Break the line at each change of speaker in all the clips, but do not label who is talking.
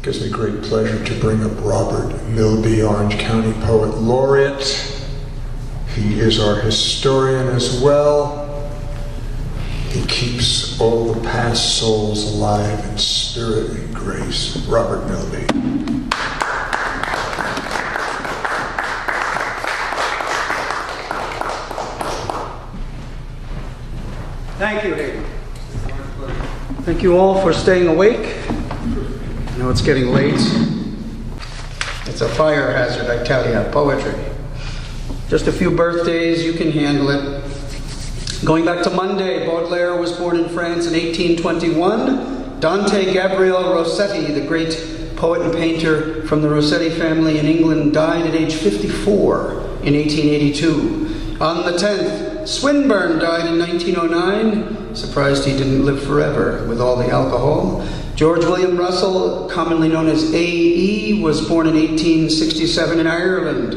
Gives me great pleasure to bring up Robert Milby, Orange County Poet Laureate. He is our historian as well. He keeps all the past souls alive in spirit and grace. Robert Milby.
Thank you, Hayden. Thank you all for staying awake. I know it's getting late. It's a fire hazard, I tell you, poetry. Just a few birthdays, you can handle it. Going back to Monday, Baudelaire was born in France in 1821. Dante Gabriel Rossetti, the great poet and painter from the Rossetti family in England, died at age 54 in 1882. On the 10th, Swinburne died in 1909. Surprised he didn't live forever with all the alcohol. George William Russell, commonly known as A.E., was born in 1867 in Ireland.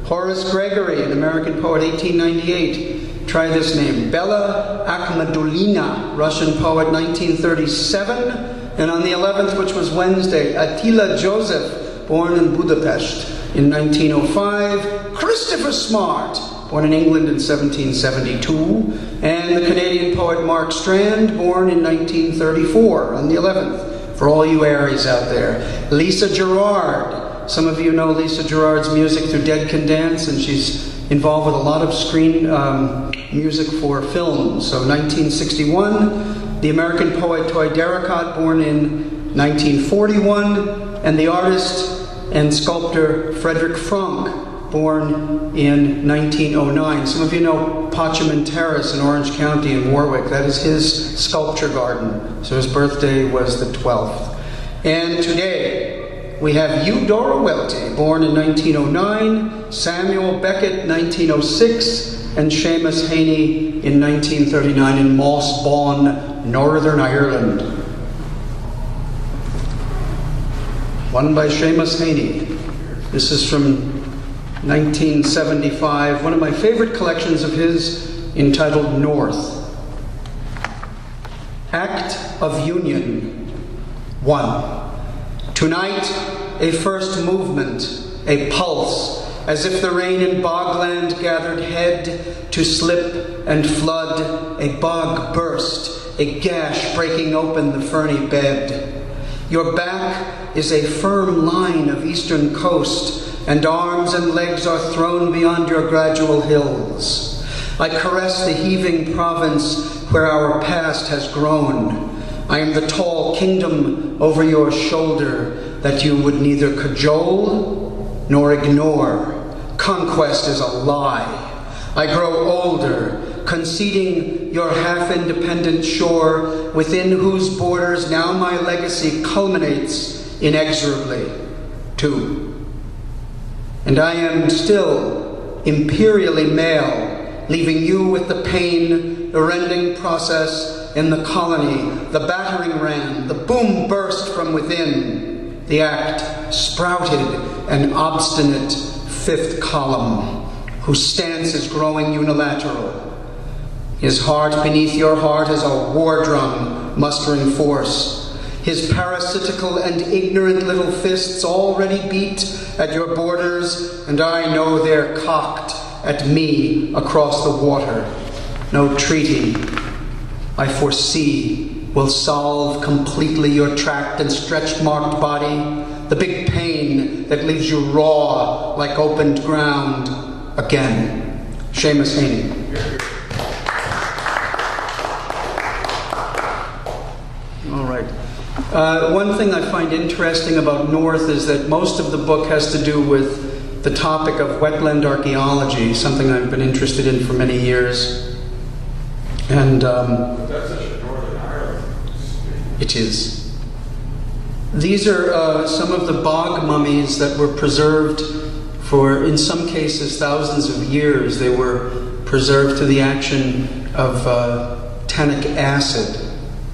Horace Gregory, an American poet, 1898. Try this name. Bella Akhmadulina, Russian poet, 1937. And on the 11th, which was Wednesday, Attila Joseph, born in Budapest in 1905. Christopher Smart, born in England in 1772. And the Canadian poet Mark Strand, born in 1934 on the 11th. For all you Aries out there. Lisa Gerrard. Some of you know Lisa Gerrard's music through Dead Can Dance, and she's involved with a lot of screen music for film. So 1961, the American poet Toy Derricott, born in 1941, and the artist and sculptor Frederick Franck, born in 1909. Some of you know Pochaman Terrace in Orange County in Warwick. That is his sculpture garden. So his birthday was the 12th. And today, we have Eudora Welty, born in 1909, Samuel Beckett, 1906, and Seamus Heaney in 1939 in Mossbawn, Northern Ireland. One by Seamus Heaney. This is from 1975, one of my favorite collections of his, entitled North. Act of Union. 1. Tonight, a first movement, a pulse, as if the rain in bogland gathered head to slip and flood, a bog burst, a gash breaking open the ferny bed. Your back is a firm line of eastern coast, and arms and legs are thrown beyond your gradual hills. I caress the heaving province where our past has grown. I am the tall kingdom over your shoulder that you would neither cajole nor ignore. Conquest is a lie. I grow older, conceding your half-independent shore, within whose borders now my legacy culminates inexorably. 2. And I am still imperially male, leaving you with the pain, the rending process in the colony, the battering ram, the boom burst from within. The act sprouted an obstinate fifth column, whose stance is growing unilateral. His heart beneath your heart is a war drum mustering force. His parasitical and ignorant little fists already beat at your borders, and I know they're cocked at me across the water. No treaty, I foresee, will solve completely your tracked and stretch-marked body, the big pain that leaves you raw like opened ground again. Seamus Heaney. All right. One thing I find interesting about North is that most of the book has to do with the topic of wetland archaeology, something I've been interested in for many years. And
that's such a Northern Ireland.
It is. These are some of the bog mummies that were preserved for, in some cases, thousands of years. They were preserved through the action of tannic acid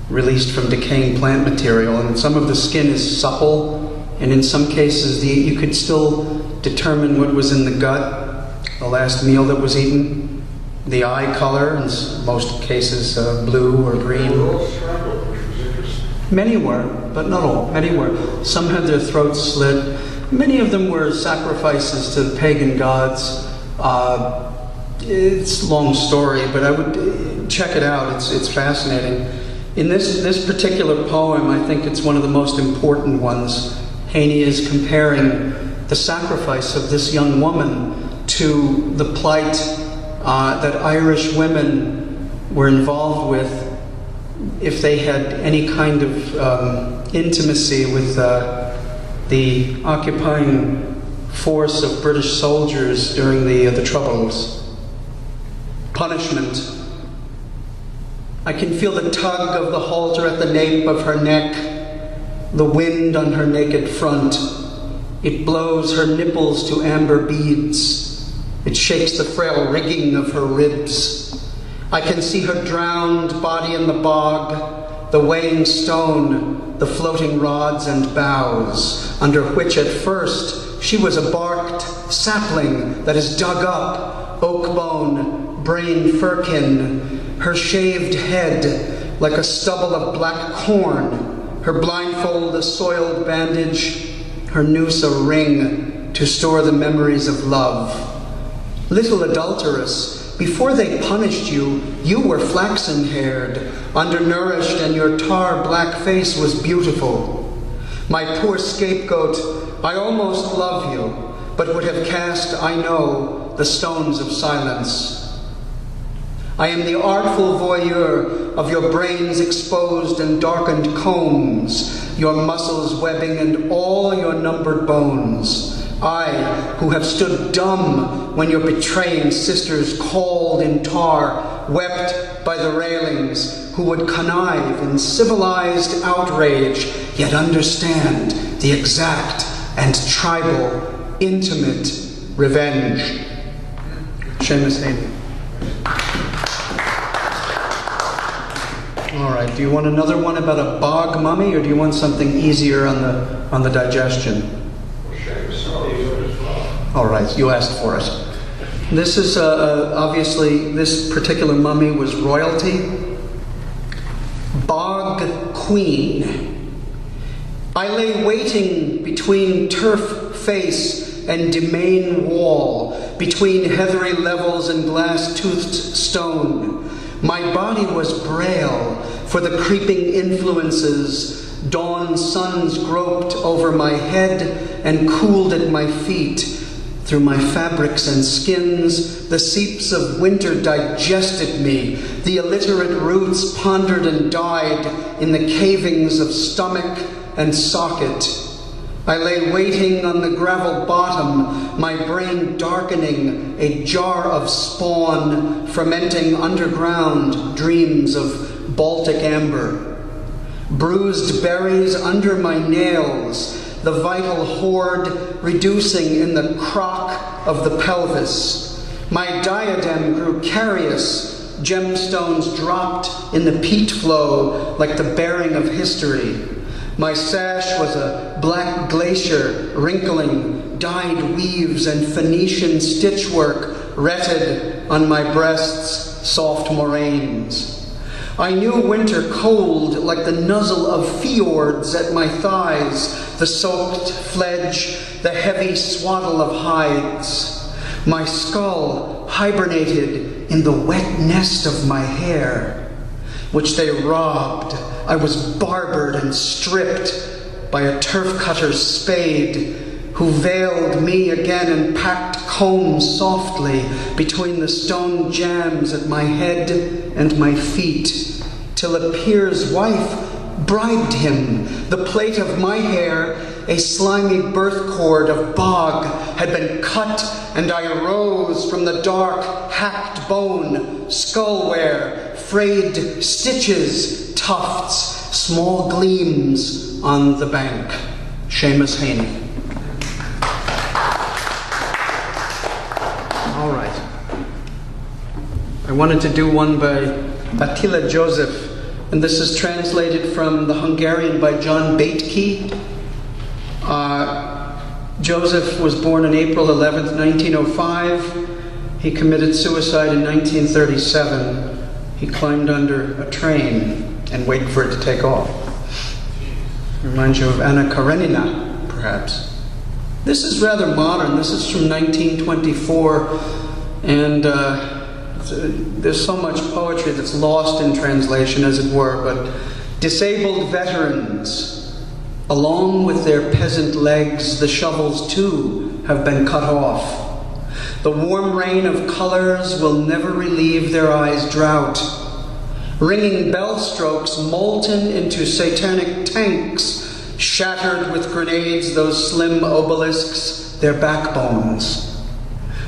released from decaying plant material. And some of the skin is supple, and in some cases you could still determine what was in the gut, the last meal that was eaten. The eye color, in most cases blue or green.
They were all strangled, which was interesting.
Many were. but not all. Many were. Some had their throats slit. Many of them were sacrifices to the pagan gods. It's a long story, but I would check it out. It's fascinating. In this particular poem, I think it's one of the most important ones. Haney is comparing the sacrifice of this young woman to the plight that Irish women were involved with if they had any kind of intimacy with the occupying force of British soldiers during the Troubles. Punishment. I can feel the tug of the halter at the nape of her neck, the wind on her naked front. It blows her nipples to amber beads. It shakes the frail rigging of her ribs. I can see her drowned body in the bog, the weighing stone, the floating rods and boughs, under which at first she was a barked sapling that is dug up, oak bone, brain firkin, her shaved head like a stubble of black corn, her blindfold a soiled bandage, her noose a ring to store the memories of love. Little adulteress, before they punished you, you were flaxen-haired, undernourished, and your tar-black face was beautiful. My poor scapegoat, I almost love you, but would have cast, I know, the stones of silence. I am the artful voyeur of your brains exposed and darkened combs, your muscles webbing and all your numbered bones. I, who have stood dumb when your betraying sisters called in tar, wept by the railings, who would connive in civilized outrage, yet understand the exact and tribal, intimate revenge. Seamus Haney. All right, do you want another one about a bog mummy, or do you want something easier on the digestion? All right, you asked for it. This is, obviously, this particular mummy was royalty. Bog Queen. I lay waiting between turf face and demesne wall, between heathery levels and glass-toothed stone. My body was braille, for the creeping influences, dawn suns groped over my head and cooled at my feet. Through my fabrics and skins, the seeps of winter digested me. The illiterate roots pondered and died in the cavings of stomach and socket. I lay waiting on the gravel bottom, my brain darkening, a jar of spawn, fermenting underground dreams of Baltic amber. Bruised berries under my nails, the vital hoard reducing in the crock of the pelvis. My diadem grew carious, gemstones dropped in the peat flow like the bearing of history. My sash was a black glacier, wrinkling, dyed weaves and Phoenician stitchwork retted on my breast's soft moraines. I knew winter cold like the nuzzle of fjords at my thighs, the soaked fledge, the heavy swaddle of hides. My skull hibernated in the wet nest of my hair, which they robbed. I was barbered and stripped by a turf cutter's spade, who veiled me again and packed combs softly between the stone jambs at my head and my feet, till a peer's wife bribed him. The plait of my hair, a slimy birth cord of bog, had been cut, and I rose from the dark, hacked bone, skullware, frayed stitches, tufts, small gleams on the bank. Seamus Haney. All right. I wanted to do one by Attila Joseph, and this is translated from the Hungarian by John Baitke. Joseph was born on April 11th, 1905. He committed suicide in 1937. He climbed under a train and waited for it to take off. Reminds you of Anna Karenina, perhaps. This is rather modern. This is from 1924, and there's so much poetry that's lost in translation, as it were, but disabled veterans, along with their peasant legs, the shovels too have been cut off. The warm rain of colors will never relieve their eyes' drought. Ringing bell strokes molten into satanic tanks, shattered with grenades those slim obelisks, their backbones.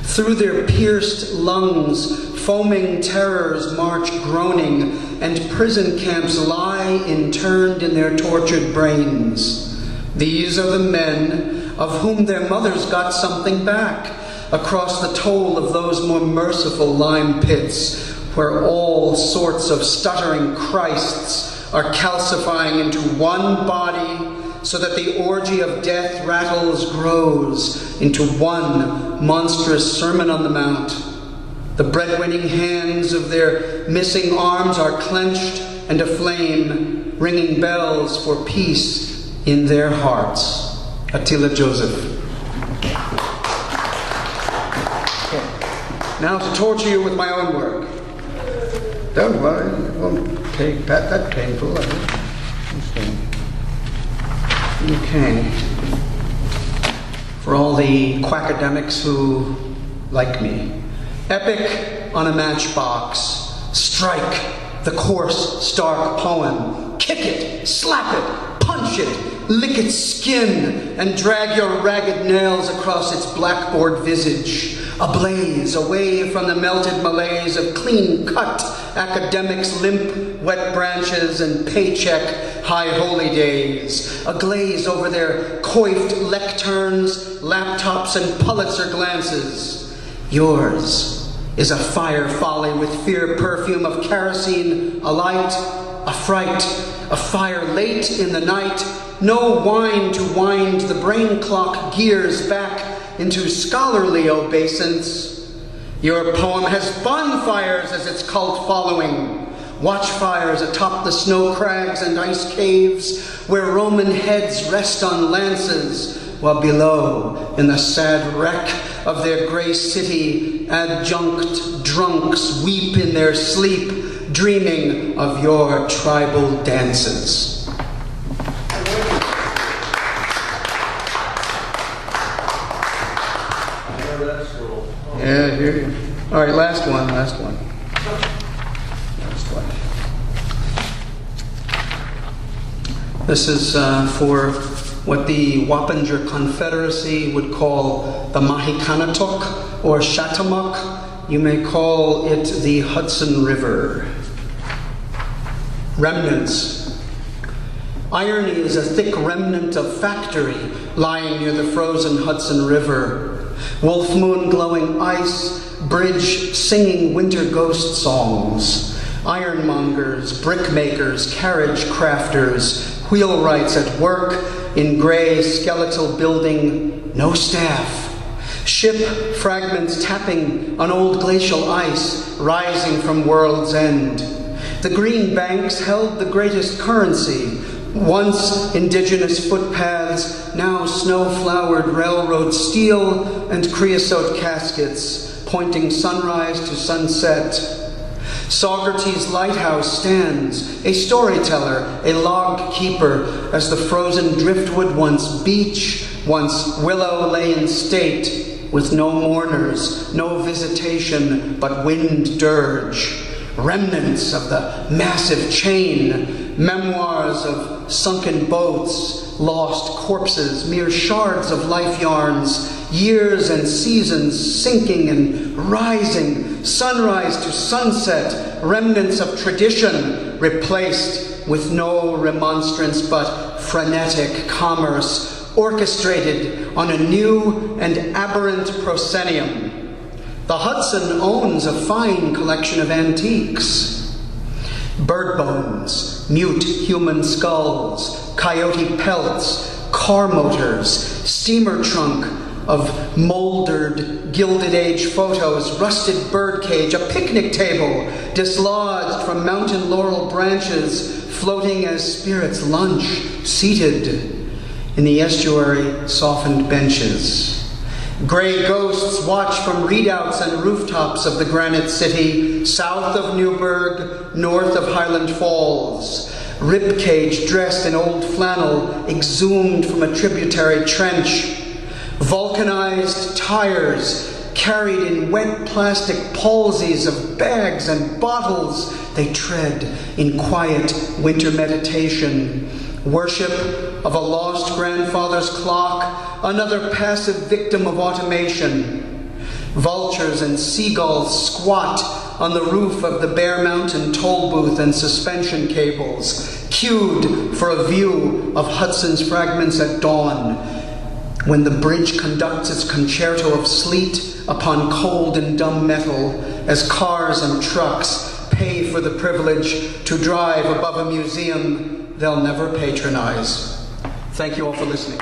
Through their pierced lungs, foaming terrors march groaning, and prison camps lie interned in their tortured brains. These are the men of whom their mothers got something back across the toll of those more merciful lime pits, where all sorts of stuttering Christs are calcifying into one body, so that the orgy of death rattles grows into one monstrous Sermon on the Mount. The bread-winning hands of their missing arms are clenched and aflame, ringing bells for peace in their hearts. Attila Joseph. Now to torture you with my own work. Don't worry, it won't take that painful. Okay. For all the quackademics who like me. Epic on a matchbox. Strike the coarse, stark poem. Kick it, slap it, punch it, lick its skin, and drag your ragged nails across its blackboard visage. Ablaze away from the melted malaise of clean-cut academics' limp, wet branches and paycheck high holy days. Aglaze over their coiffed lecterns, laptops, and Pulitzer glances. Yours is a fire folly with fear perfume of kerosene, a light, a fright, a fire late in the night, no wine to wind the brain clock gears back into scholarly obeisance. Your poem has bonfires as its cult following, watchfires atop the snow crags and ice caves where Roman heads rest on lances, while below, in the sad wreck of their gray city, adjunct drunks weep in their sleep, dreaming of your tribal dances. Yeah, I hear you. All right, last one. This is for what the Wappinger Confederacy would call the Mahikanatok or Chattahoochee. You may call it the Hudson River. Remnants. Irony is a thick remnant of factory lying near the frozen Hudson River. Wolf moon glowing ice, bridge singing winter ghost songs. Ironmongers, brickmakers, carriage crafters, wheelwrights at work in gray skeletal building, no staff. Ship fragments tapping on old glacial ice, rising from world's end. The green banks held the greatest currency. Once indigenous footpaths, now snow-flowered railroad steel and creosote caskets, pointing sunrise to sunset. Saugerties Lighthouse stands, a storyteller, a log keeper, as the frozen driftwood once beach, once willow lay in state, with no mourners, no visitation, but wind dirge. Remnants of the massive chain, memoirs of sunken boats, lost corpses, mere shards of life yarns, years and seasons sinking and rising, sunrise to sunset, remnants of tradition replaced with no remonstrance but frenetic commerce, orchestrated on a new and aberrant proscenium. The Hudson owns a fine collection of antiques. Bird bones, mute human skulls, coyote pelts, car motors, steamer trunk, of moldered, Gilded Age photos, rusted birdcage, a picnic table dislodged from mountain laurel branches, floating as spirits lunch, seated in the estuary softened benches. Gray ghosts watch from readouts and rooftops of the granite city, south of Newburgh, north of Highland Falls. Ribcage dressed in old flannel exhumed from a tributary trench. Vulcanized tires carried in wet plastic palsies of bags and bottles, they tread in quiet winter meditation. Worship of a lost grandfather's clock, another passive victim of automation. Vultures and seagulls squat on the roof of the Bear Mountain toll booth and suspension cables, queued for a view of Hudson's fragments at dawn, when the bridge conducts its concerto of sleet upon cold and dumb metal, as cars and trucks pay for the privilege to drive above a museum they'll never patronize. Thank you all for listening.